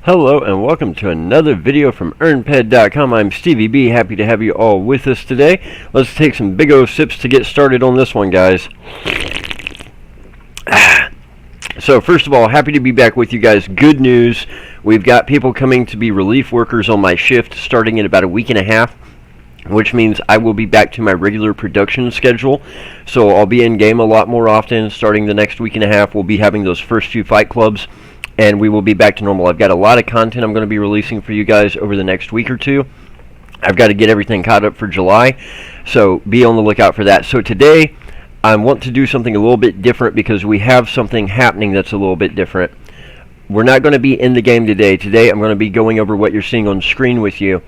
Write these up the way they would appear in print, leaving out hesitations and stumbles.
Hello and welcome to another video from EarnPed.com. I'm Stevie B, happy to have you all with us today. Let's take some big O sips to get started on this one, guys. So first of all, happy to be back with you guys. Good news, we've got people coming to be relief workers on my shift starting in about a week and a half, which means I will be back to my regular production schedule. So I'll be in game a lot more often. Starting the next week and a half, we'll be having those first few fight clubs, and we will be back to normal. I've got a lot of content I'm going to be releasing for you guys over the next week or two. I've got to get everything caught up for July, so be on the lookout for that. So today, I want to do something a little bit different because we have something happening that's a little bit different. We're not going to be in the game today. Today, I'm going to be going over what you're seeing on screen with you.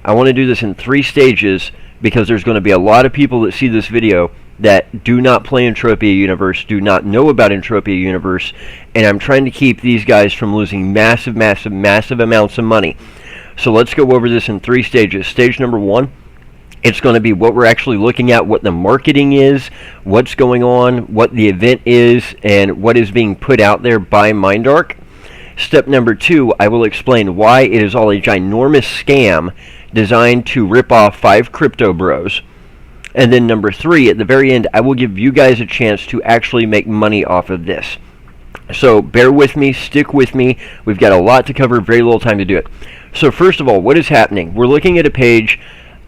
I want to do this in 3 stages because there's going to be a lot of people that see this video that do not play Entropia Universe, do not know about Entropia Universe, and I'm trying to keep these guys from losing massive amounts of money. So let's go over this in 3 stages. Stage number 1, it's going to be what we're actually looking at, what the marketing is, what's going on, what the event is, and what is being put out there by Mindark. Step number 2, I will explain why it is all a ginormous scam designed to rip off 5 crypto bros. And then number 3, at the very end, I will give you guys a chance to actually make money off of this. So bear with me, stick with me. We've got a lot to cover, very little time to do it. So first of all, what is happening? We're looking at a page.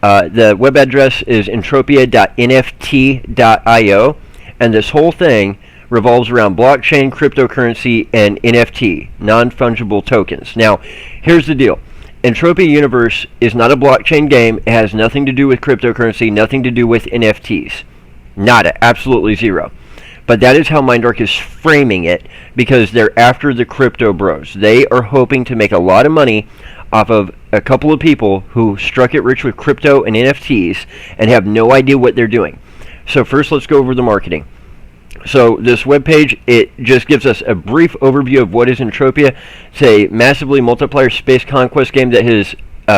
The web address is entropia.nft.io, and this whole thing revolves around blockchain, cryptocurrency, and NFT, non-fungible tokens. Now, here's the deal. Entropia Universe is not a blockchain game. It has nothing to do with cryptocurrency, nothing to do with NFTs. Nada, absolutely zero. But that is how Mindark is framing it because they're after the crypto bros. They are hoping to make a lot of money off of a couple of people who struck it rich with crypto and NFTs and have no idea what they're doing. So first, let's go over the marketing. So this webpage, it just gives us a brief overview of what is Entropia. It's a massively multiplayer space conquest game that has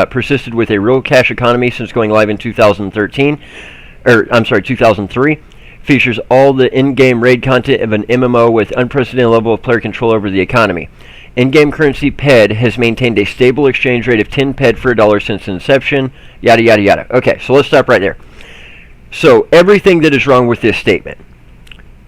persisted with a real cash economy since going live in 2003. Features all the in-game raid content of an MMO with unprecedented level of player control over the economy. In-game currency PED has maintained a stable exchange rate of 10 PED for $1 since inception, yada yada yada. Okay, so let's stop right there. So everything that is wrong with this statement.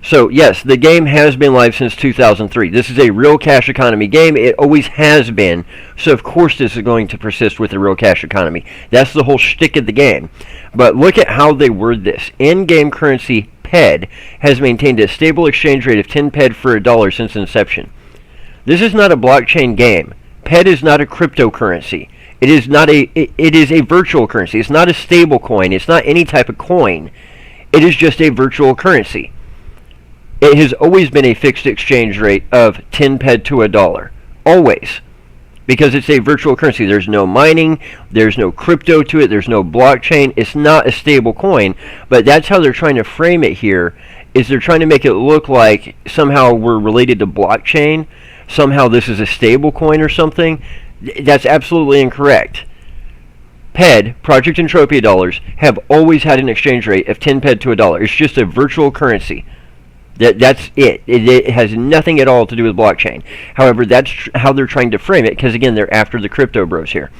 So yes, the game has been live since 2003. This is a real cash economy game. It always has been. So of course this is going to persist with the real cash economy. That's the whole shtick of the game. But look at how they word this. In-game currency PED has maintained a stable exchange rate of 10 PED for $1 since inception. This is not a blockchain game. PED is not a cryptocurrency. It is a virtual currency. It's not a stable coin. It's not any type of coin. It is just a virtual currency. It has always been a fixed exchange rate of 10 PED to $1. Always. Because it's a virtual currency. There's no mining. There's no crypto to it. There's no blockchain. It's not a stable coin. But that's how they're trying to frame it here. Is they're trying to make it look like somehow we're related to blockchain. Somehow this is a stable coin or something. That's absolutely incorrect. PED, Project Entropia dollars, have always had an exchange rate of 10 PED to $1. It's just a virtual currency. That's it. It has nothing at all to do with blockchain. However, that's how they're trying to frame it, because again, they're after the crypto bros here.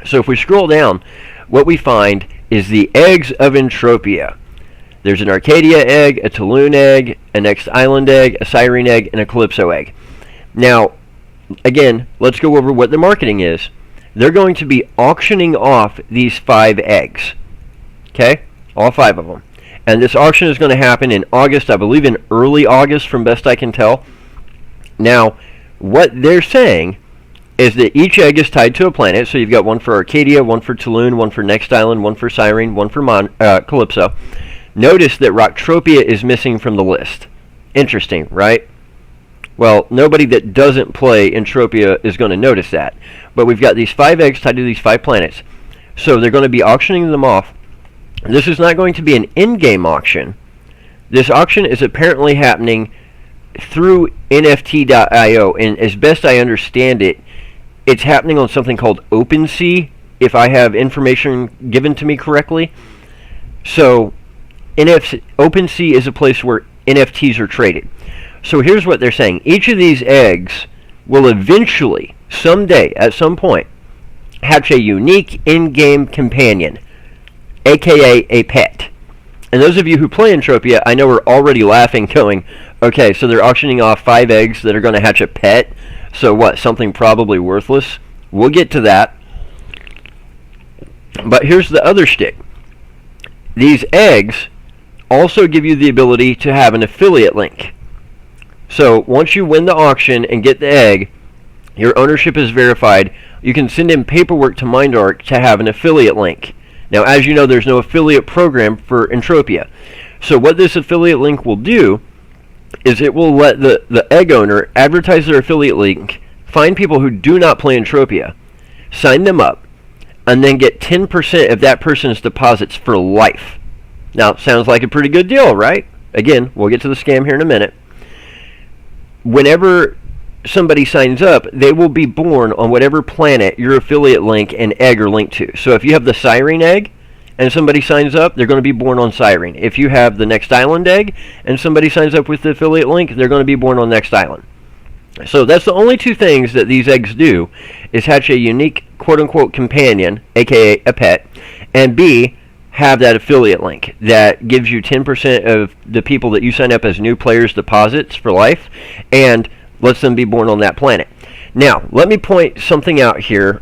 So if we scroll down, what we find is the eggs of Entropia. There's an Arcadia egg, a Tulun egg, a Next Island egg, a Siren egg, and a Calypso egg. Now, again, let's go over what the marketing is. They're going to be auctioning off these 5 eggs. Okay? All 5 of them. And this auction is going to happen in August, I believe in early August from best I can tell. Now, what they're saying is that each egg is tied to a planet. So you've got one for Arcadia, one for Tulun, one for Next Island, one for Siren, one for Calypso. Notice that Rocktropia is missing from the list. Interesting, right? Well, nobody that doesn't play Entropia is going to notice that. But we've got these 5 eggs tied to these 5 planets. So they're going to be auctioning them off. This is not going to be an in-game auction. This auction is apparently happening through NFT.io, and as best I understand it, it's happening on something called OpenSea, if I have information given to me correctly. So OpenSea is a place where NFTs are traded. So here's what they're saying. Each of these eggs will eventually, someday, at some point, hatch a unique in-game companion, aka a pet. And those of you who play Entropia, I know are already laughing, going, okay, so they're auctioning off 5 eggs that are going to hatch a pet, so what, something probably worthless? We'll get to that. But here's the other shtick. These eggs also give you the ability to have an affiliate link. So once you win the auction and get the egg, your ownership is verified. You can send in paperwork to Mindark to have an affiliate link. Now, as you know, there's no affiliate program for Entropia. So what this affiliate link will do is it will let the egg owner advertise their affiliate link, find people who do not play Entropia, sign them up, and then get 10% of that person's deposits for life. Now, sounds like a pretty good deal, right? Again, we'll get to the scam here in a minute. Whenever somebody signs up, they will be born on whatever planet your affiliate link and egg are linked to. So if you have the Siren egg and somebody signs up, they're going to be born on Siren. If you have the Next Island egg and somebody signs up with the affiliate link, they're going to be born on Next Island. So that's the only two things that these eggs do, is hatch a unique quote-unquote companion, aka a pet, and B, have that affiliate link that gives you 10% of the people that you sign up as new players deposits for life, and lets them be born on that planet. Now, let me point something out here.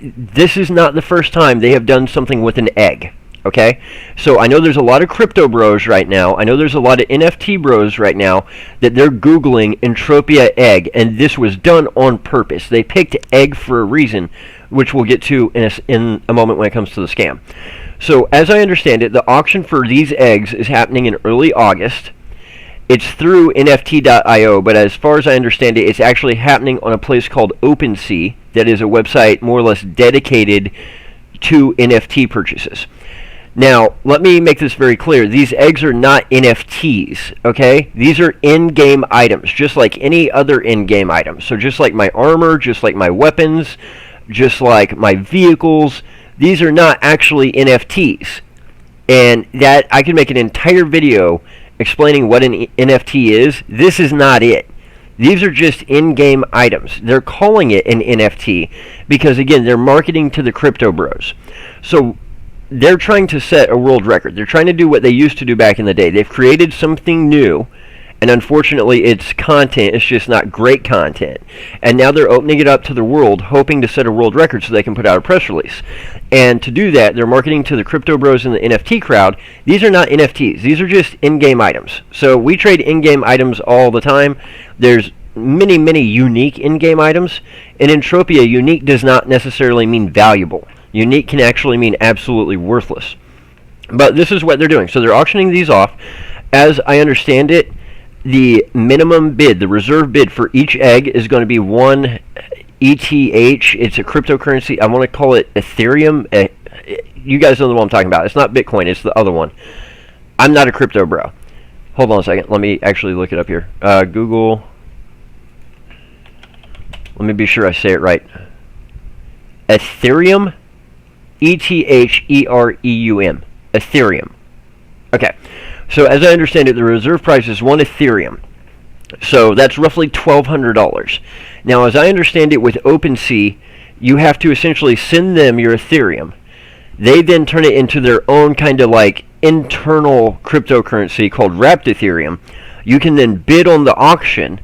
This is not the first time they have done something with an egg. Okay, so I know there's a lot of crypto bros right now. I know there's a lot of NFT bros right now that they're Googling Entropia egg, and this was done on purpose. They picked egg for a reason, which we'll get to in a moment when it comes to the scam. So as I understand it, the auction for these eggs is happening in early August. It's through NFT.io, but as far as I understand it, it's actually happening on a place called OpenSea, that is a website more or less dedicated to NFT purchases. Now, let me make this very clear. These eggs are not NFTs, okay? These are in-game items, just like any other in-game items. So just like my armor, just like my weapons, just like my vehicles, these are not actually NFTs. And that, I can make an entire video explaining what an NFT is. This is not it. These are just in-game items. They're calling it an NFT because, again, they're marketing to the crypto bros. So they're trying to set a world record. They're trying to do what they used to do back in the day. They've created something new, and unfortunately its content is just not great content. And now they're opening it up to the world, hoping to set a world record so they can put out a press release. And to do that, they're marketing to the crypto bros and the NFT crowd. These are not NFTs. These are just in-game items. So we trade in-game items all the time. There's many, many unique in-game items. In Entropia, unique does not necessarily mean valuable. Unique can actually mean absolutely worthless. But this is what they're doing. So they're auctioning these off. As I understand it, the minimum bid, the reserve bid for each egg is going to be 1 ETH. It's a cryptocurrency. I want to call it Ethereum. You guys know the one I'm talking about. It's not Bitcoin. It's the other one. I'm not a crypto bro. Hold on a second. Let me actually look it up here. Google. Let me be sure I say it right. Ethereum. Ethereum. Ethereum. Okay. So as I understand it, the reserve price is 1 Ethereum. So that's roughly $1,200. Now, as I understand it with OpenSea, you have to essentially send them your Ethereum. They then turn it into their own kind of like internal cryptocurrency called wrapped Ethereum. You can then bid on the auction,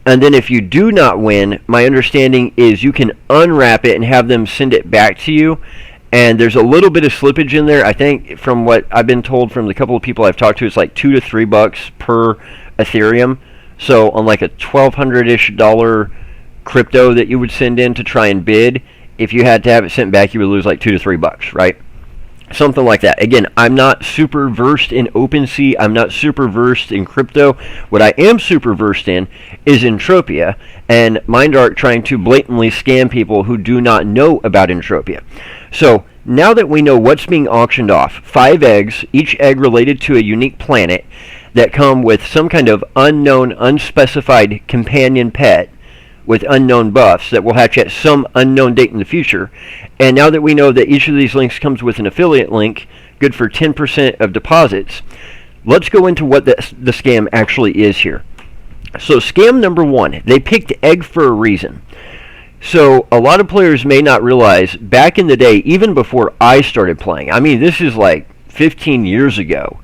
and then if you do not win, my understanding is you can unwrap it and have them send it back to you. And there's a little bit of slippage in there. I think from what I've been told from the couple of people I've talked to, it's like $2 to $3 per Ethereum. So on like a $1,200-ish crypto that you would send in to try and bid, if you had to have it sent back, you would lose like $2 to $3, right? Something like that. Again, I'm not super versed in OpenSea. I'm not super versed in crypto. What I am super versed in is Entropia and Mindark trying to blatantly scam people who do not know about Entropia. So now that we know what's being auctioned off, 5 eggs, each egg related to a unique planet that come with some kind of unknown, unspecified companion pet with unknown buffs that will hatch at some unknown date in the future. And now that we know that each of these links comes with an affiliate link, good for 10% of deposits, let's go into what the scam actually is here. So scam number 1, they picked egg for a reason. So a lot of players may not realize back in the day, even before I started playing, I mean, this is like 15 years ago,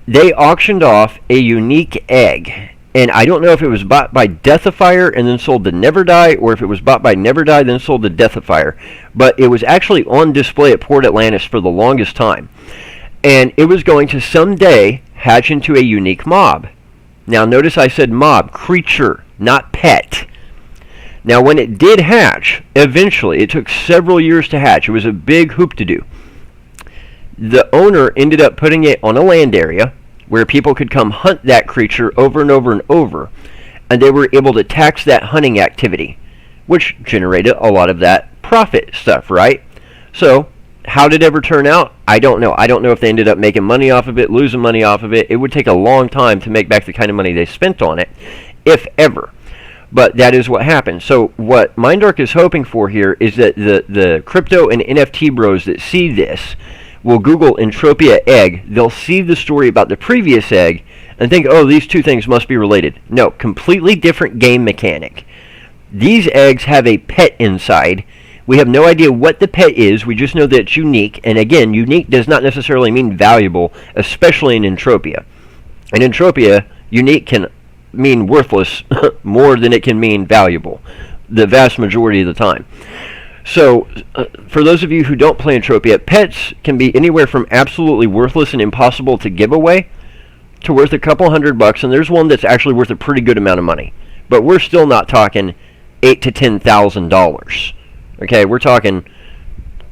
they auctioned off a unique egg. And I don't know if it was bought by Deathifier and then sold to Never Die, or if it was bought by Never Die then sold to Deathifier. But it was actually on display at Port Atlantis for the longest time. And it was going to someday hatch into a unique mob. Now notice I said mob, creature, not pet. Now when it did hatch, eventually, it took several years to hatch. It was a big hoop to do. The owner ended up putting it on a land area where people could come hunt that creature over and over and over, and they were able to tax that hunting activity, which generated a lot of that profit stuff, right? So, how did it ever turn out? I don't know. I don't know if they ended up making money off of it, losing money off of it. It would take a long time to make back the kind of money they spent on it, if ever. But that is what happened. So what Mindark is hoping for here is that the crypto and NFT bros that see this will Google Entropia egg. They'll see the story about the previous egg and think, oh, these two things must be related. No, completely different game mechanic. These eggs have a pet inside. We have no idea what the pet is. We just know that it's unique. And again, unique does not necessarily mean valuable, especially in Entropia. In Entropia, unique can mean worthless more than it can mean valuable, the vast majority of the time. So, for those of you who don't play Entropia, pets can be anywhere from absolutely worthless and impossible to give away to worth a couple $100, and there's one that's actually worth a pretty good amount of money. But we're still not talking $8,000 to $10,000. Okay, we're talking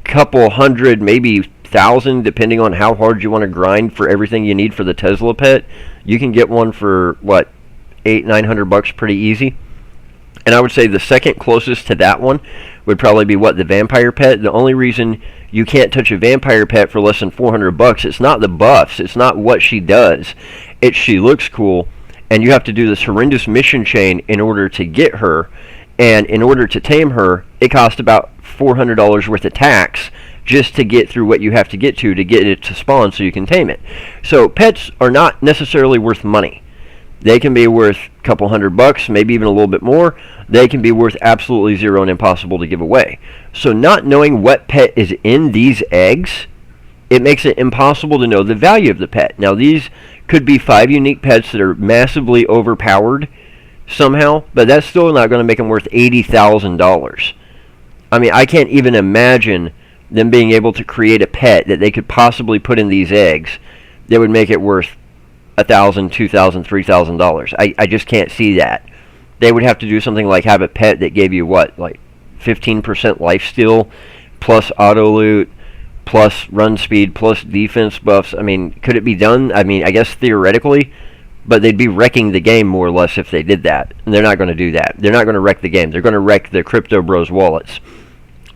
couple hundred, maybe thousand, depending on how hard you want to grind for everything you need for the Tesla pet. You can get one for what, $800-900 pretty easy. And I would say the second closest to that one would probably be what, the vampire pet. The only reason you can't touch a vampire pet for less than $400, it's not the buffs, it's not what she does, it's she looks cool, and you have to do this horrendous mission chain in order to get her. And in order to tame her, it costs about $400 worth of tax just to get through what you have to get it to spawn so you can tame it. So pets are not necessarily worth money. They can be worth a couple $100, maybe even a little bit more. They can be worth absolutely zero and impossible to give away. So not knowing what pet is in these eggs, it makes it impossible to know the value of the pet. Now these could be 5 unique pets that are massively overpowered somehow, but that's still not going to make them worth $80,000. I mean, I can't even imagine them being able to create a pet that they could possibly put in these eggs that would make it worth $1,000, $2,000, $3,000. I just can't see that. They would have to do something like have a pet that gave you what, like 15% lifesteal, plus auto loot, plus run speed, plus defense buffs. I mean, could it be done? I mean, I guess theoretically, but they'd be wrecking the game more or less if they did that. And they're not going to do that. They're not going to wreck the game. They're going to wreck the Crypto Bros wallets.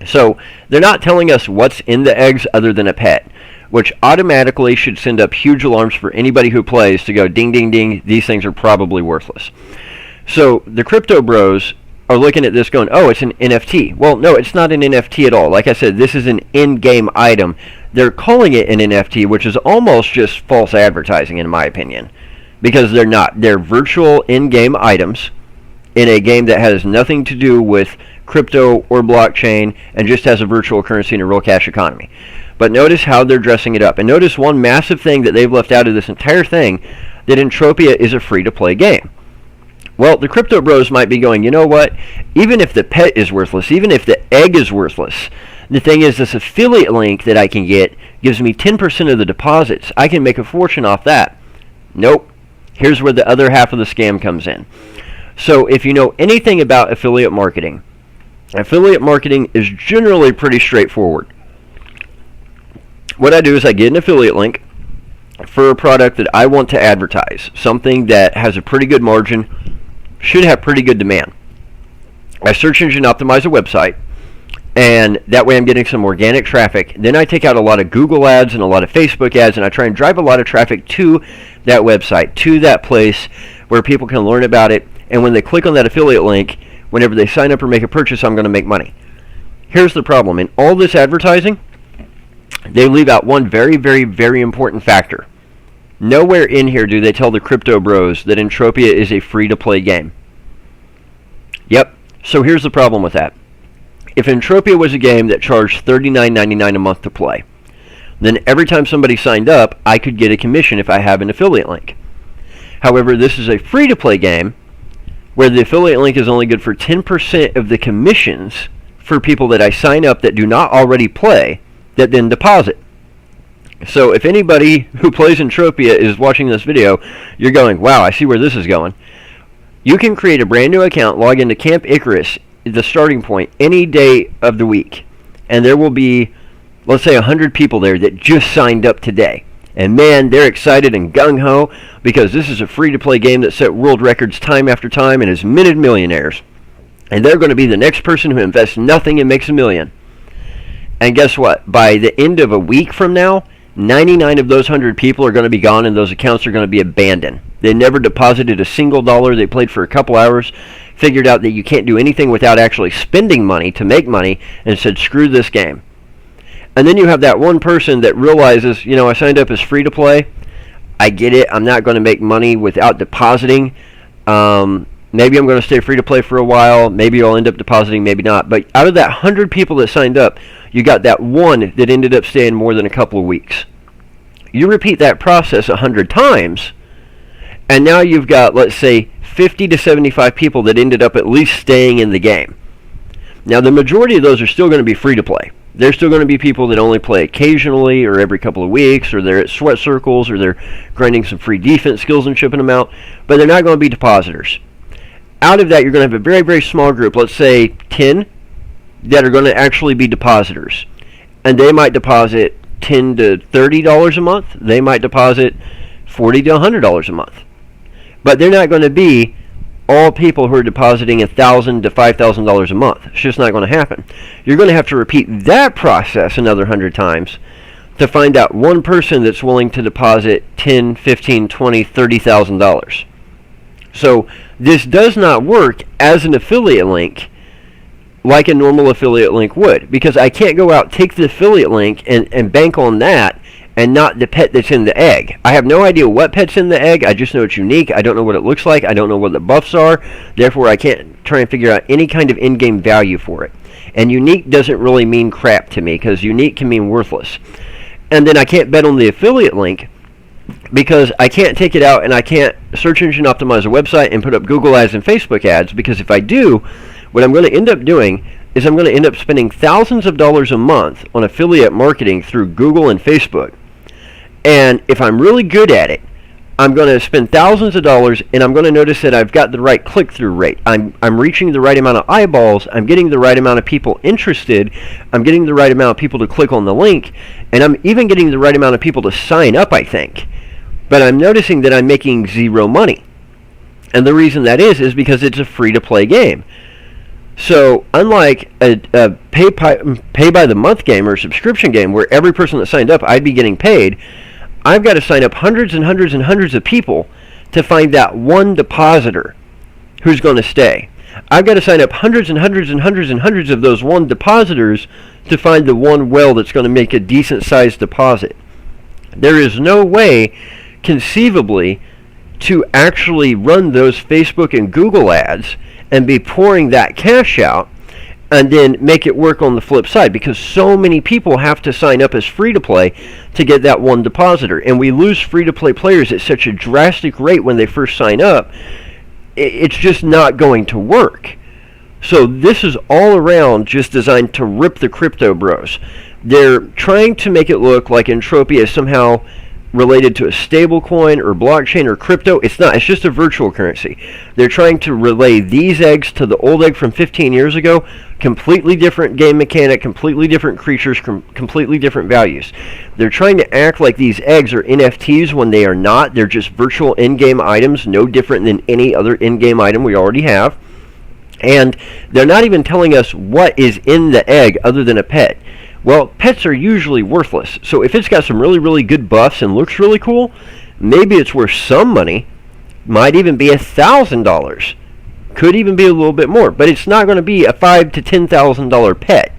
So they're not telling us what's in the eggs other than a pet, which automatically should send up huge alarms for anybody who plays to go ding, ding, ding, these things are probably worthless. So the Crypto Bros are looking at this going, oh, it's an NFT. Well, no, it's not an NFT at all. Like I said, this is an in-game item. They're calling it an NFT, which is almost just false advertising in my opinion, because they're not. They're virtual in-game items in a game that has nothing to do with crypto or blockchain and just has a virtual currency and a real cash economy. But notice how they're dressing it up. And notice one massive thing that they've left out of this entire thing, that Entropia is a free-to-play game. Well, the Crypto Bros might be going, you know what? Even if the pet is worthless, even if the egg is worthless, the thing is this affiliate link that I can get gives me 10% of the deposits. I can make a fortune off that. Nope. Here's where the other half of the scam comes in. So if you know anything about affiliate marketing is generally pretty straightforward. What I do is I get an affiliate link for a product that I want to advertise, something that has a pretty good margin, should have pretty good demand. I search engine optimize a website, and that way I'm getting some organic traffic. Then I take out a lot of Google ads and a lot of Facebook ads, and I try and drive a lot of traffic to that website, to that place where people can learn about it. And when they click on that affiliate link, whenever they sign up or make a purchase, I'm going to make money. Here's the problem. In all this advertising, they leave out one very, very, very important factor. Nowhere in here do they tell the Crypto Bros that Entropia is a free-to-play game. Yep. So here's the problem with that. If Entropia was a game that charged $39.99 a month to play, then every time somebody signed up, I could get a commission if I have an affiliate link. However, this is a free-to-play game where the affiliate link is only good for 10% of the commissions for people that I sign up that do not already play, that then deposit. So if anybody who plays Entropia is watching this video, you're going, wow, I see where this is going. You can create a brand new account, log into Camp Icarus, the starting point, any day of the week. And there will be, let's say, 100 people there that just signed up today. And man, they're excited and gung-ho because this is a free-to-play game that set world records time after time and has minted millionaires. And they're going to be the next person who invests nothing and makes $1 million. And guess what? By the end of a week from now, 99 of those 100 people are going to be gone and those accounts are going to be abandoned. They never deposited a single dollar. They played for a couple hours, figured out that you can't do anything without actually spending money to make money, and said, screw this game. And then you have that one person that realizes, I signed up as free to play. I get it. I'm not going to make money without depositing. Maybe I'm going to stay free to play for a while. Maybe I'll end up depositing, maybe not. But out of that 100 people that signed up, you got that one that ended up staying more than a couple of weeks. You repeat that process 100 times, and now you've got, let's say, 50 to 75 people that ended up at least staying in the game. Now, the majority of those are still going to be free to play. There's still going to be people that only play occasionally or every couple of weeks, or they're at sweat circles, or they're grinding some free defense skills and shipping them out, but they're not going to be depositors. Out of that, you're going to have a very, very small group, let's say 10, that are going to actually be depositors. And they might deposit $10 to $30 a month. They might deposit $40 to $100 a month. But they're not going to be all people who are depositing $1,000 to $5,000 a month. It's just not going to happen. You're going to have to repeat that process another 100 times to find out one person that's willing to deposit $10, $15, $20, $30,000. So this does not work as an affiliate link like a normal affiliate link would, because I can't go out, take the affiliate link, and bank on that and not the pet that's in the egg. I have no idea what pet's in the egg. I just know it's unique. I don't know what it looks like. I don't know what the buffs are. Therefore, I can't try and figure out any kind of in-game value for it. And unique doesn't really mean crap to me, because unique can mean worthless. And then I can't bet on the affiliate link, because I can't take it out and I can't search engine optimize a website and put up Google ads and Facebook ads, because if I do, what I'm going to end up doing is I'm going to end up spending thousands of dollars a month on affiliate marketing through Google and Facebook. And if I'm really good at it, I'm going to spend thousands of dollars, and I'm going to notice that I've got the right click-through rate. I'm reaching the right amount of eyeballs. I'm getting the right amount of people interested. I'm getting the right amount of people to click on the link. And I'm even getting the right amount of people to sign up, I think. But I'm noticing that I'm making zero money. And the reason that is because it's a free-to-play game. So unlike a pay-by-the-month game or subscription game where every person that signed up, I'd be getting paid, I've got to sign up hundreds and hundreds and hundreds of people to find that one depositor who's going to stay. I've got to sign up hundreds and hundreds and hundreds and hundreds of those one depositors to find the one whale that's going to make a decent-sized deposit. There is no way, conceivably, to actually run those Facebook and Google ads and be pouring that cash out and then make it work on the flip side, because so many people have to sign up as free-to-play to get that one depositor. And we lose free-to-play players at such a drastic rate when they first sign up, it's just not going to work. So this is all around just designed to rip the crypto bros. They're trying to make it look like Entropia is somehow related to a stable coin or blockchain or crypto. It's not. It's just a virtual currency. They're trying to relay these eggs to the old egg from 15 years ago. Completely different game mechanic, completely different creatures, completely different values. They're trying to act like these eggs are NFTs when they are not. They're just virtual in-game items, no different than any other in-game item we already have. And they're not even telling us what is in the egg other than a pet. Well, pets are usually worthless. So if it's got some really, really good buffs and looks really cool, maybe it's worth some money. Might even be $1,000. Could even be a little bit more. But it's not going to be a $5,000 to $10,000 pet.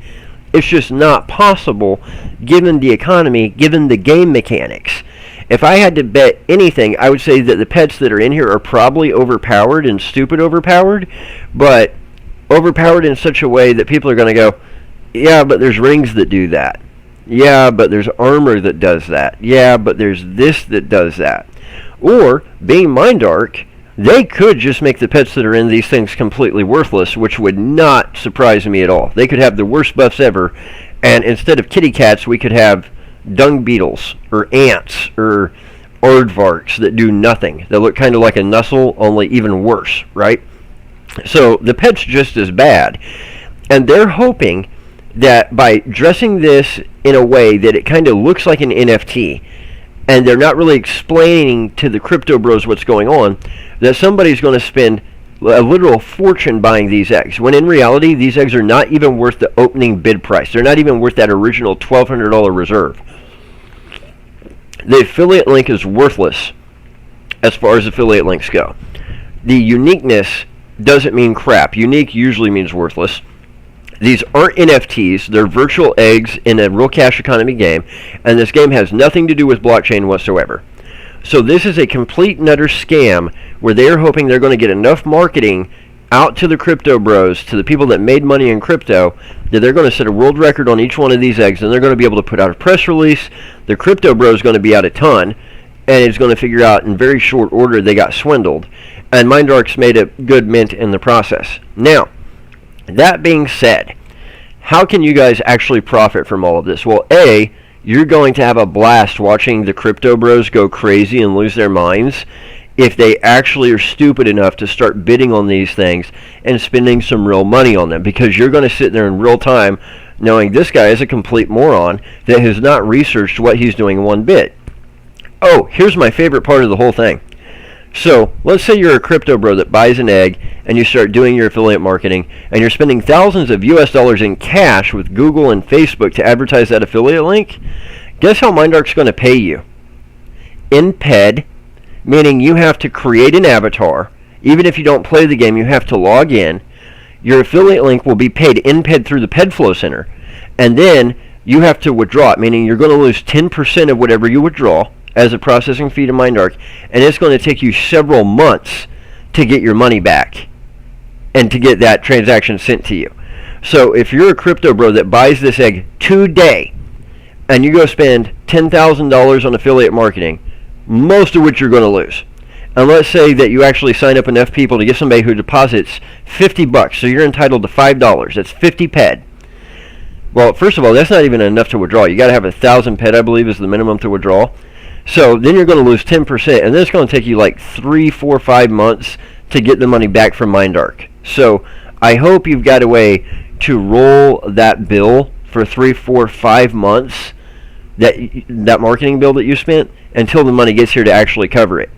It's just not possible given the economy, given the game mechanics. If I had to bet anything, I would say that the pets that are in here are probably overpowered and stupid overpowered. But overpowered in such a way that people are going to go, yeah, but there's rings that do that. Yeah, but there's armor that does that. Yeah, but there's this that does that. Or, being Mindark, they could just make the pets that are in these things completely worthless, which would not surprise me at all. They could have the worst buffs ever, and instead of kitty cats, we could have dung beetles, or ants, or aardvarks that do nothing. They look kind of like a Nuzzle, only even worse, right? So, the pet's just as bad. And they're hoping that by dressing this in a way that it kind of looks like an NFT, and they're not really explaining to the crypto bros what's going on, that somebody's going to spend a literal fortune buying these eggs, when in reality these eggs are not even worth the opening bid price. They're not even worth that original $1,200 reserve. The affiliate link is worthless as far as affiliate links go. The uniqueness doesn't mean crap. Unique usually means worthless. These aren't NFTs, they're virtual eggs in a real cash economy game, and this game has nothing to do with blockchain whatsoever. So this is a complete and utter scam where they're hoping they're going to get enough marketing out to the crypto bros, to the people that made money in crypto, that they're going to set a world record on each one of these eggs, and they're going to be able to put out a press release. The crypto bros is going to be out a ton, and it's going to figure out in very short order they got swindled. And Mindark's made a good mint in the process. Now, that being said, how can you guys actually profit from all of this? Well, A, you're going to have a blast watching the crypto bros go crazy and lose their minds if they actually are stupid enough to start bidding on these things and spending some real money on them, because you're going to sit there in real time knowing this guy is a complete moron that has not researched what he's doing one bit. Oh, here's my favorite part of the whole thing. So, let's say you're a crypto bro that buys an egg and you start doing your affiliate marketing and you're spending thousands of US dollars in cash with Google and Facebook to advertise that affiliate link. Guess how Mindark's going to pay you? In PED, meaning you have to create an avatar. Even if you don't play the game, you have to log in. Your affiliate link will be paid in PED through the PED Flow Center. And then you have to withdraw it, meaning you're going to lose 10% of whatever you withdraw as a processing fee to Mindark, and it's going to take you several months to get your money back and to get that transaction sent to you. So if you're a crypto bro that buys this egg today and you go spend $10,000 on affiliate marketing, most of which you're going to lose. And let's say that you actually sign up enough people to get somebody who deposits $50, so you're entitled to $5. That's 50 PED. Well, first of all, that's not even enough to withdraw. You got to have 1,000 PED, I believe, is the minimum to withdraw. So then you're going to lose 10%, and then it's going to take you like 3, 4, 5 months to get the money back from Mindark. So I hope you've got a way to roll that bill for 3, 4, 5 months, that marketing bill that you spent, until the money gets here to actually cover it.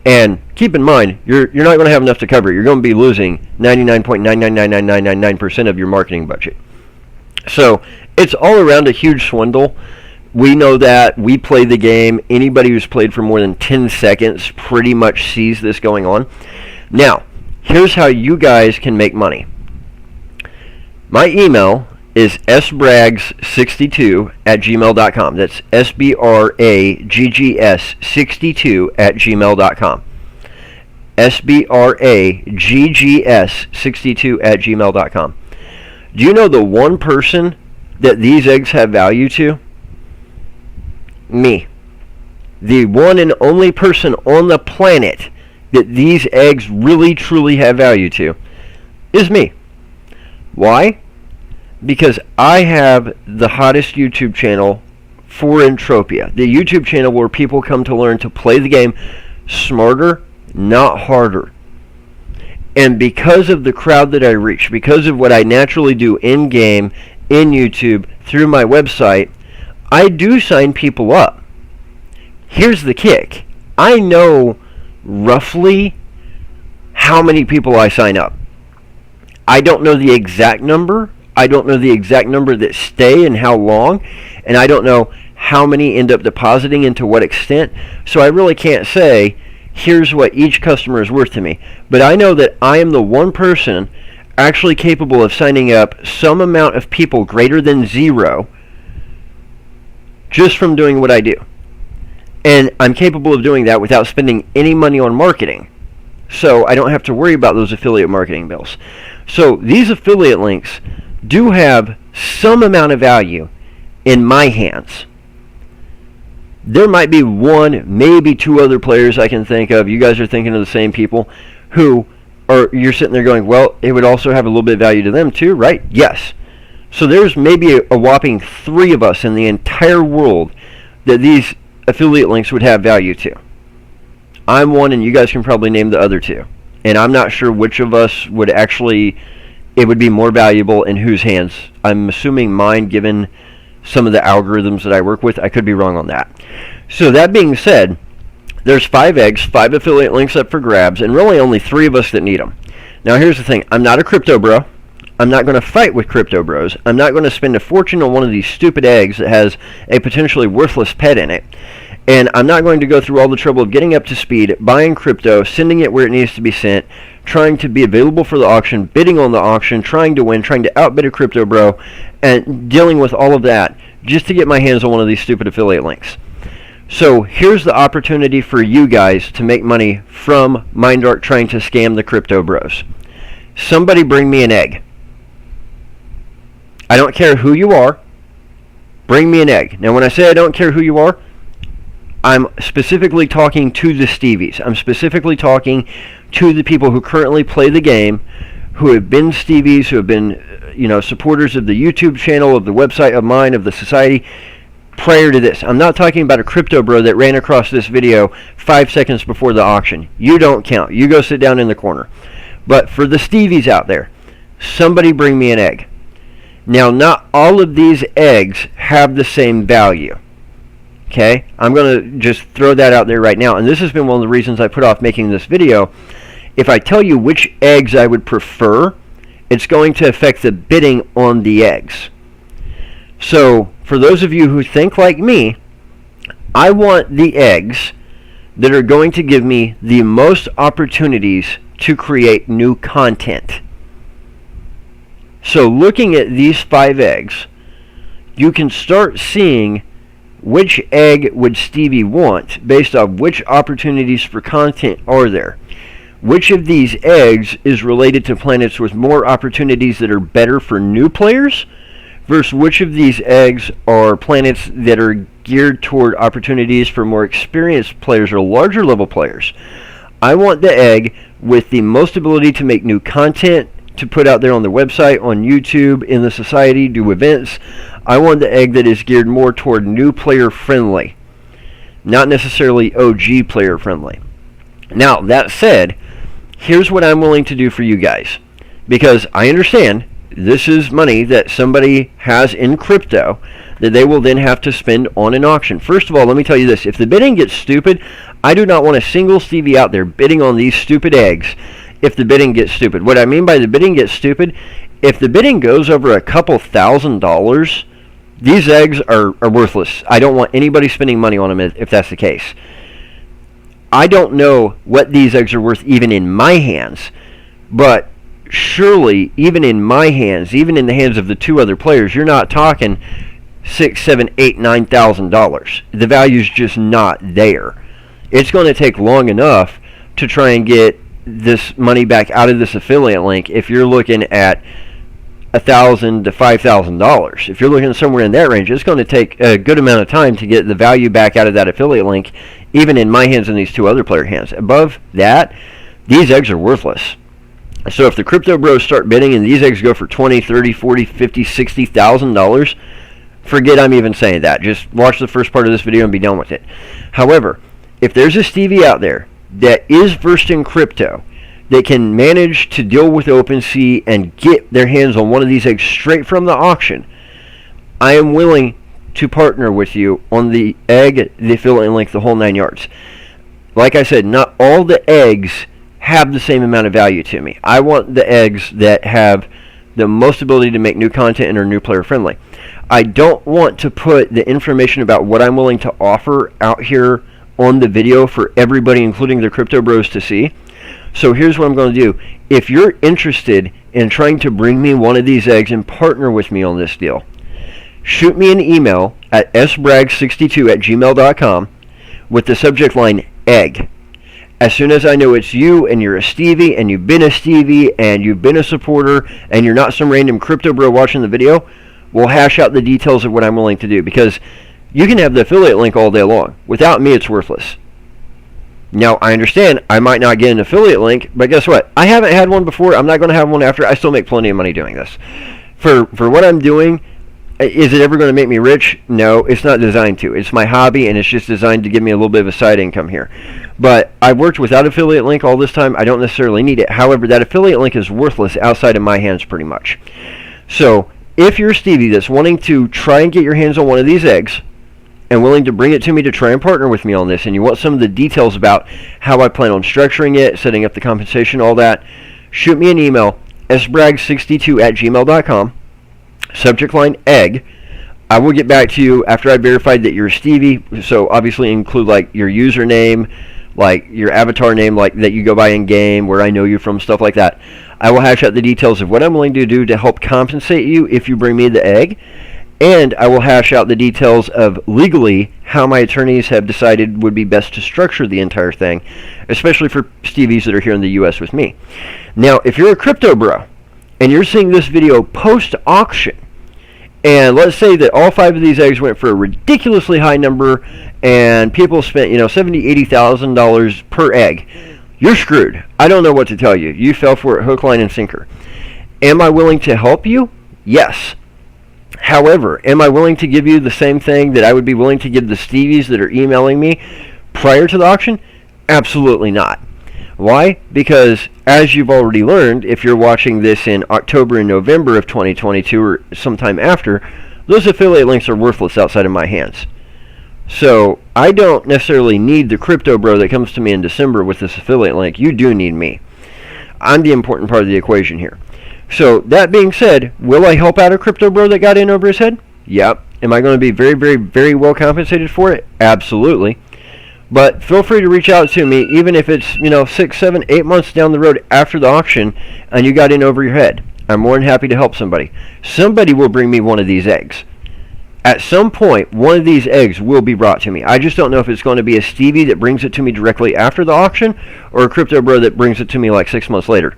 And keep in mind, you're not going to have enough to cover it. You're going to be losing 99.9999999% of your marketing budget. So it's all around a huge swindle. We know that. We play the game. Anybody who's played for more than 10 seconds pretty much sees this going on. Now, here's how you guys can make money. My email is sbraggs62@gmail.com. That's sbraggs62@gmail.com. sbraggs62@gmail.com. Do you know the one person that these eggs have value to? Me. The one and only person on the planet that these eggs really truly have value to is me. Why? Because I have the hottest YouTube channel for Entropia. The YouTube channel where people come to learn to play the game smarter, not harder. And because of the crowd that I reach, because of what I naturally do in-game, in YouTube, through my website, I do sign people up. Here's the kick. I know roughly how many people I sign up. I don't know the exact number. I don't know the exact number that stay and how long. And I don't know how many end up depositing and to what extent. So I really can't say, here's what each customer is worth to me. But I know that I am the one person actually capable of signing up some amount of people greater than 0 just from doing what I do. And I'm capable of doing that without spending any money on marketing. So I don't have to worry about those affiliate marketing bills. So these affiliate links do have some amount of value in my hands. There might be one, maybe two other players I can think of. You guys are thinking of the same people who are, you're sitting there going, well, it would also have a little bit of value to them too, right? Yes. So there's maybe a whopping 3 of us in the entire world that these affiliate links would have value to. I'm one, and you guys can probably name the other 2. And I'm not sure which of us would actually, it would be more valuable in whose hands. I'm assuming mine, given some of the algorithms that I work with. I could be wrong on that. So that being said, there's 5 eggs, 5 affiliate links up for grabs, and really only 3 of us that need them. Now here's the thing. I'm not a crypto bro. I'm not going to fight with crypto bros. I'm not going to spend a fortune on one of these stupid eggs that has a potentially worthless pet in it. And I'm not going to go through all the trouble of getting up to speed, buying crypto, sending it where it needs to be sent, trying to be available for the auction, bidding on the auction, trying to win, trying to outbid a crypto bro, and dealing with all of that just to get my hands on one of these stupid affiliate links. So here's the opportunity for you guys to make money from Mindark trying to scam the crypto bros. Somebody bring me an egg. I don't care who you are. Bring me an egg. Now when I say I don't care who you are, I'm specifically talking to the Stevies. I'm specifically talking to the people who currently play the game, who have been Stevies, who have been, supporters of the YouTube channel, of the website of mine, of the society, prior to this. I'm not talking about a crypto bro that ran across this video 5 seconds before the auction. You don't count. You go sit down in the corner. But for the Stevies out there, somebody bring me an egg. Now, not all of these eggs have the same value. Okay? I'm going to just throw that out there right now. And this has been one of the reasons I put off making this video. If I tell you which eggs I would prefer, it's going to affect the bidding on the eggs. So, for those of you who think like me, I want the eggs that are going to give me the most opportunities to create new content. So, looking at these 5 eggs, you can start seeing which egg would Stevie want based on which opportunities for content are there. Which of these eggs is related to planets with more opportunities that are better for new players versus which of these eggs are planets that are geared toward opportunities for more experienced players or larger level players. I want the egg with the most ability to make new content, to put out there on the website, on YouTube, in the society, do events. I want the egg that is geared more toward new player friendly, not necessarily OG player friendly. Now, that said, here's what I'm willing to do for you guys, because I understand this is money that somebody has in crypto that they will then have to spend on an auction. First of all, let me tell you this. If the bidding gets stupid, I do not want a single Stevie out there bidding on these stupid eggs if the bidding gets stupid. What I mean by the bidding gets stupid, if the bidding goes over a couple $1,000s, these eggs are worthless. I don't want anybody spending money on them if that's the case. I don't know what these eggs are worth even in my hands, but surely even in my hands, even in the hands of the 2 other players, you're not talking $6,000, $7,000, $8,000, $9,000. The value's just not there. It's going to take long enough to try and get this money back out of this affiliate link if you're looking at $1,000 to $5,000. If you're looking somewhere in that range, it's going to take a good amount of time to get the value back out of that affiliate link, even in my hands and these 2 other player hands. Above that, these eggs are worthless. So if the crypto bros start bidding and these eggs go for $20,000, $30,000, $40,000, $50,000, $60,000, forget I'm even saying that. Just watch the first part of this video and be done with it. However, if there's a Stevie out there that is versed in crypto, that can manage to deal with OpenSea and get their hands on one of these eggs straight from the auction, I am willing to partner with you on the egg, the affiliate link, the whole 9 yards. Like I said, not all the eggs have the same amount of value to me. I want the eggs that have the most ability to make new content and are new player friendly. I don't want to put the information about what I'm willing to offer out here on the video for everybody, including the crypto bros, to see. So here's what I'm going to do. If you're interested in trying to bring me one of these eggs and partner with me on this deal, shoot me an email at sbragg62@gmail.com with the subject line egg. As soon as I know it's you and you're a Stevie and you've been a Stevie and you've been a supporter and you're not some random crypto bro watching the video, we'll hash out the details of what I'm willing to do, because you can have the affiliate link all day long. Without me, it's worthless. Now, I understand I might not get an affiliate link, but guess what? I haven't had one before. I'm not going to have one after. I still make plenty of money doing this. For what I'm doing, is it ever going to make me rich? No, it's not designed to. It's my hobby, and it's just designed to give me a little bit of a side income here. But I've worked without affiliate link all this time. I don't necessarily need it. However, that affiliate link is worthless outside of my hands pretty much. So if you're a Stevie that's wanting to try and get your hands on one of these eggs and willing to bring it to me to try and partner with me on this, and you want some of the details about how I plan on structuring it, setting up the compensation, all that, shoot me an email, sbragg62@gmail.com, subject line egg. I will get back to you after I verified that you're a Stevie, so obviously include like your username, like your avatar name, like that you go by in game, where I know you from, stuff like that. I will hash out the details of what I'm willing to do to help compensate you if you bring me the egg. And I will hash out the details of legally how my attorneys have decided would be best to structure the entire thing, especially for Stevies that are here in the U.S. with me. Now, if you're a crypto bro and you're seeing this video post-auction, and let's say that all 5 of these eggs went for a ridiculously high number and people spent, $70,000, $80,000 per egg, you're screwed. I don't know what to tell you. You fell for it hook, line, and sinker. Am I willing to help you? Yes. However, am I willing to give you the same thing that I would be willing to give the Stevies that are emailing me prior to the auction? Absolutely not. Why? Because, as you've already learned, if you're watching this in October and November of 2022 or sometime after, those affiliate links are worthless outside of my hands. So, I don't necessarily need the crypto bro that comes to me in December with this affiliate link. You do need me. I'm the important part of the equation here. So, that being said, will I help out a crypto bro that got in over his head? Yep. Am I going to be very, very, very well compensated for it? Absolutely. But feel free to reach out to me, even if it's, 6, 7, 8 months down the road after the auction and you got in over your head. I'm more than happy to help somebody. Somebody will bring me one of these eggs. At some point, one of these eggs will be brought to me. I just don't know if it's going to be a Stevie that brings it to me directly after the auction or a crypto bro that brings it to me like 6 months later.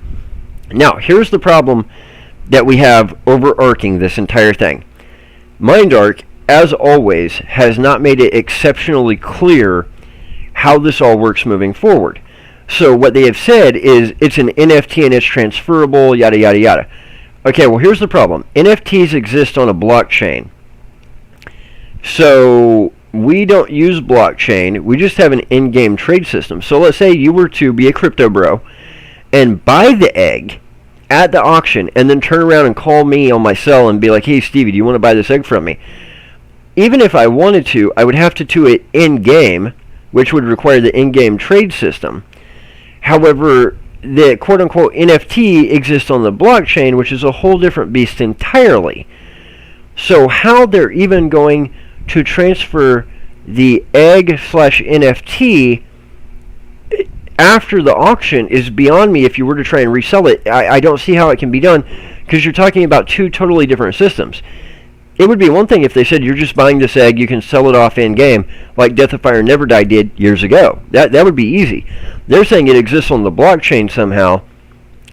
Now, here's the problem that we have overarching this entire thing. Mindark, as always, has not made it exceptionally clear how this all works moving forward. So what they have said is it's an NFT and it's transferable, yada, yada, yada. Okay, well, here's the problem. NFTs exist on a blockchain. So we don't use blockchain. We just have an in-game trade system. So let's say you were to be a crypto bro and buy the egg at the auction and then turn around and call me on my cell and be like, hey, Stevie, do you want to buy this egg from me? Even if I wanted to, I would have to do it in-game, which would require the in-game trade system. However, the quote-unquote NFT exists on the blockchain, which is a whole different beast entirely. So how they're even going to transfer the egg/NFT after the auction is beyond me if you were to try and resell it. I don't see how it can be done, because you're talking about 2 totally different systems. It would be one thing if they said you're just buying this egg, you can sell it off in-game, like Death of Fire Never Die did years ago. That would be easy. They're saying it exists on the blockchain somehow,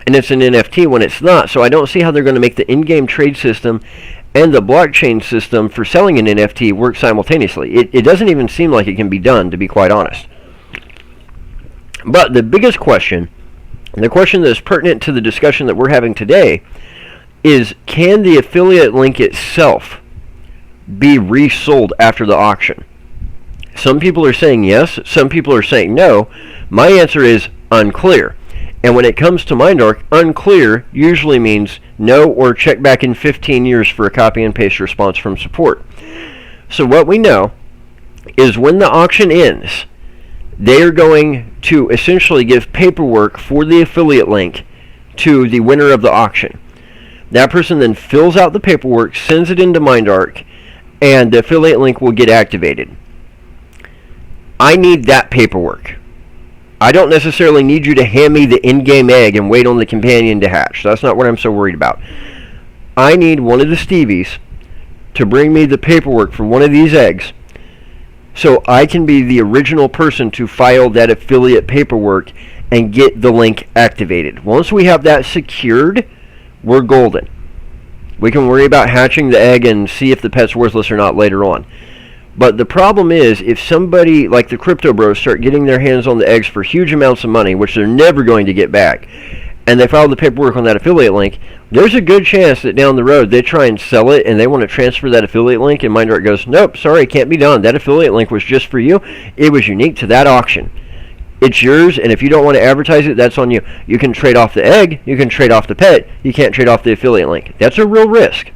and it's an NFT when it's not, so I don't see how they're going to make the in-game trade system and the blockchain system for selling an NFT work simultaneously. It doesn't even seem like it can be done, to be quite honest. But the biggest question, and the question that is pertinent to the discussion that we're having today, is can the affiliate link itself be resold after the auction? Some people are saying yes, some people are saying no. My answer is unclear. And when it comes to Mindark, unclear usually means no or check back in 15 years for a copy and paste response from support. So what we know is when the auction ends, they are going to essentially give paperwork for the affiliate link to the winner of the auction. That person then fills out the paperwork, sends it into Mindark, and the affiliate link will get activated. I need that paperwork. I don't necessarily need you to hand me the in-game egg and wait on the companion to hatch. That's not what I'm so worried about. I need one of the Stevies to bring me the paperwork for one of these eggs, so I can be the original person to file that affiliate paperwork and get the link activated. Once we have that secured, we're golden. We can worry about hatching the egg and see if the pet's worthless or not later on. But the problem is, if somebody like the crypto bros start getting their hands on the eggs for huge amounts of money, which they're never going to get back, and they file the paperwork on that affiliate link, there's a good chance that down the road they try and sell it and they want to transfer that affiliate link, and Mindark goes, nope, sorry, it can't be done. That affiliate link was just for you. It was unique to that auction. It's yours, and if you don't want to advertise it, that's on you. You can trade off the egg, you can trade off the pet, you can't trade off the affiliate link. That's a real risk.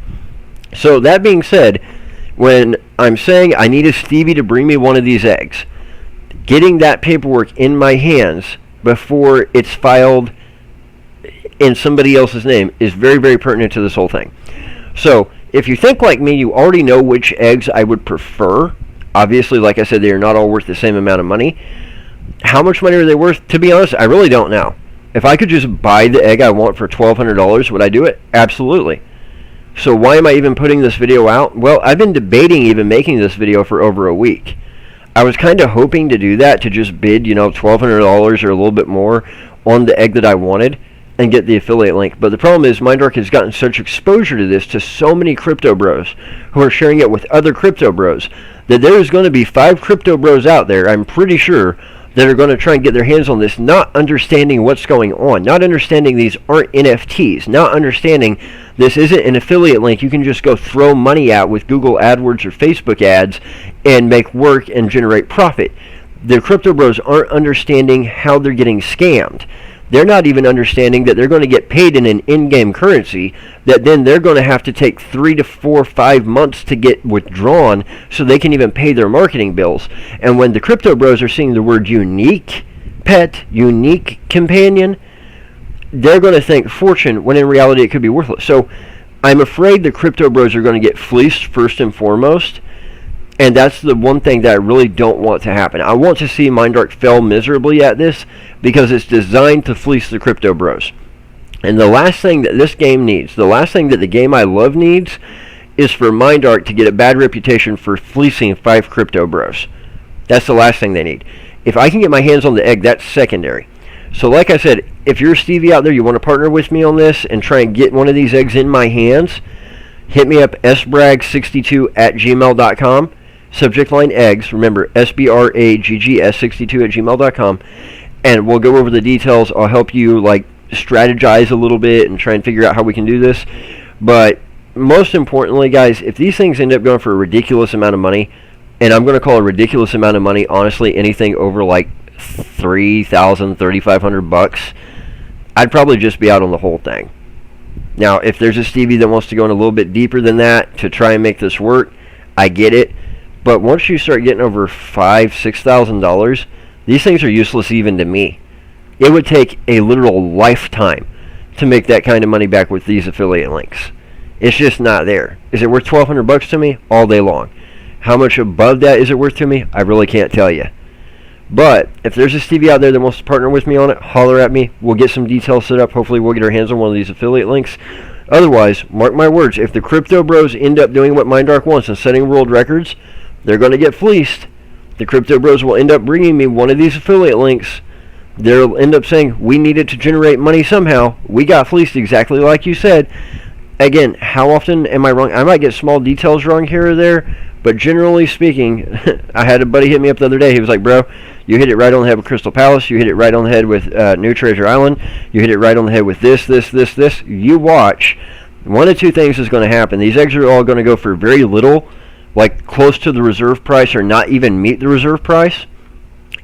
So that being said, when I'm saying I need a Stevie to bring me one of these eggs, getting that paperwork in my hands before it's filed in somebody else's name is very, very pertinent to this whole thing. So if you think like me, you already know which eggs I would prefer. Obviously, like I said, they are not all worth the same amount of money. How much money are they worth? To be honest, I really don't know. If I could just buy the egg I want for $1,200, would I do it? Absolutely. So why am I even putting this video out? Well, I've been debating even making this video for over a week. I was kind of hoping to do that, to just bid, $1,200 or a little bit more on the egg that I wanted and get the affiliate link. But the problem is Mindark has gotten such exposure to this, to so many crypto bros who are sharing it with other crypto bros, that there's going to be 5 crypto bros out there, I'm pretty sure, that are going to try and get their hands on this, not understanding what's going on, not understanding these aren't NFTs, not understanding this isn't an affiliate link you can just go throw money at with Google AdWords or Facebook ads and make work and generate profit. The crypto bros aren't understanding how they're getting scammed. They're not even understanding that they're going to get paid in an in-game currency that then they're going to have to take 3 to 4, 5 months to get withdrawn so they can even pay their marketing bills. And when the crypto bros are seeing the word unique pet, unique companion, they're going to think fortune when in reality it could be worthless. So I'm afraid the crypto bros are going to get fleeced first and foremost. And that's the one thing that I really don't want to happen. I want to see Mindark fail miserably at this because it's designed to fleece the crypto bros. And the last thing that this game needs, the last thing that the game I love needs, is for Mindark to get a bad reputation for fleecing 5 crypto bros. That's the last thing they need. If I can get my hands on the egg, that's secondary. So like I said, if you're Stevie out there, you want to partner with me on this and try and get one of these eggs in my hands, hit me up, sbraggs62@gmail.com. Subject line eggs. Remember, sbraggs62@gmail.com. And we'll go over the details. I'll help you strategize a little bit and try and figure out how we can do this. But most importantly, guys, if these things end up going for a ridiculous amount of money, and I'm going to call a ridiculous amount of money, honestly, anything over $3,000, $3,500, I'd probably just be out on the whole thing. Now, if there's a Stevie that wants to go in a little bit deeper than that to try and make this work, I get it. But once you start getting over $5,000, $6,000, these things are useless even to me. It would take a literal lifetime to make that kind of money back with these affiliate links. It's just not there. Is it worth $1,200 to me? All day long. How much above that is it worth to me? I really can't tell you. But if there's a Stevie out there that wants to partner with me on it, holler at me. We'll get some details set up. Hopefully we'll get our hands on one of these affiliate links. Otherwise, mark my words, if the crypto bros end up doing what Mindark wants and setting world records, they're going to get fleeced. The crypto bros will end up bringing me one of these affiliate links. They'll end up saying, we needed to generate money somehow. We got fleeced exactly like you said. Again, how often am I wrong? I might get small details wrong here or there, but generally speaking, I had a buddy hit me up the other day. He was like, bro, you hit it right on the head with Crystal Palace. You hit it right on the head with New Treasure Island. You hit it right on the head with this. You watch. One of 2 things is going to happen. These eggs are all going to go for very little, close to the reserve price or not even meet the reserve price,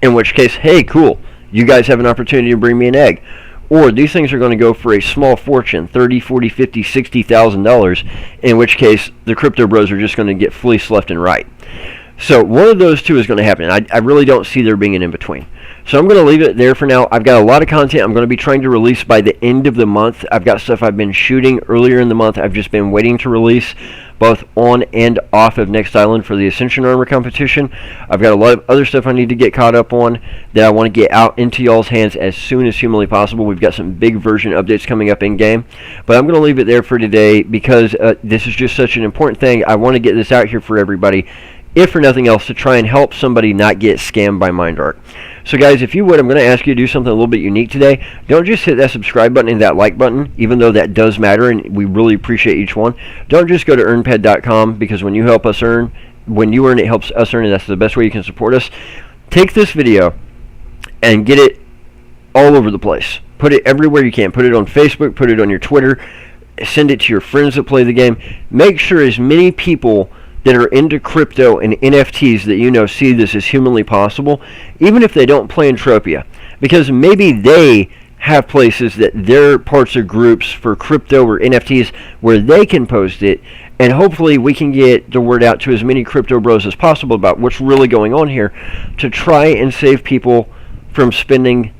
in which case, hey, cool, you guys have an opportunity to bring me an egg. Or these things are going to go for a small fortune, $30,000, $40,000, $50,000, $60,000, in which case the crypto bros are just going to get fleeced left and right. So one of those 2 is going to happen. I really don't see there being an in-between. So I'm going to leave it there for now. I've got a lot of content I'm going to be trying to release by the end of the month. I've got stuff I've been shooting earlier in the month. I've just been waiting to release both on and off of Next Island for the Ascension Armor competition. I've got a lot of other stuff I need to get caught up on that I want to get out into y'all's hands as soon as humanly possible. We've got some big version updates coming up in-game. But I'm going to leave it there for today because this is just such an important thing. I want to get this out here for everybody. if for nothing else, to try and help somebody not get scammed by Mindark. So guys, if you would, I'm going to ask you to do something a little bit unique today. Don't just hit that subscribe button and that like button, even though that does matter and we really appreciate each one. Don't just go to earnped.com, because when you help us earn, when you earn, it helps us earn, and that's the best way you can support us. Take this video and get it all over the place. Put it everywhere you can. Put it on Facebook, put it on your Twitter, send it to your friends that play the game. Make sure as many people that are into crypto and NFTs that you know see this as humanly possible, even if they don't play Entropia, because maybe they have places that they're parts of groups for crypto or NFTs where they can post it, and hopefully we can get the word out to as many crypto bros as possible about what's really going on here, to try and save people from spending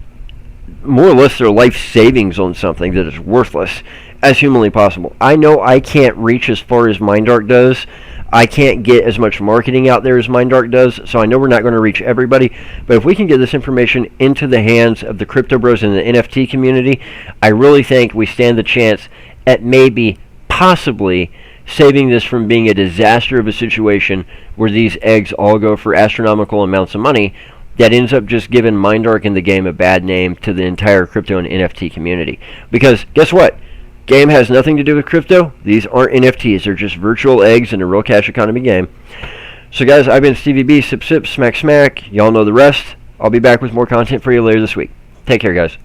more or less their life savings on something that is worthless as humanly possible. I know I can't reach as far as Mindark does. I can't get as much marketing out there as Mindark does, so I know we're not going to reach everybody, but if we can get this information into the hands of the crypto bros in the NFT community, I really think we stand the chance at maybe, possibly, saving this from being a disaster of a situation where these eggs all go for astronomical amounts of money that ends up just giving Mindark and the game a bad name to the entire crypto and NFT community. Because guess what? Game has nothing to do with crypto. These aren't NFTs. They're just virtual eggs in a real cash economy game. So guys, I've been Stevie B, Sip Sip, Smack Smack. Y'all know the rest. I'll be back with more content for you later this week. Take care, guys.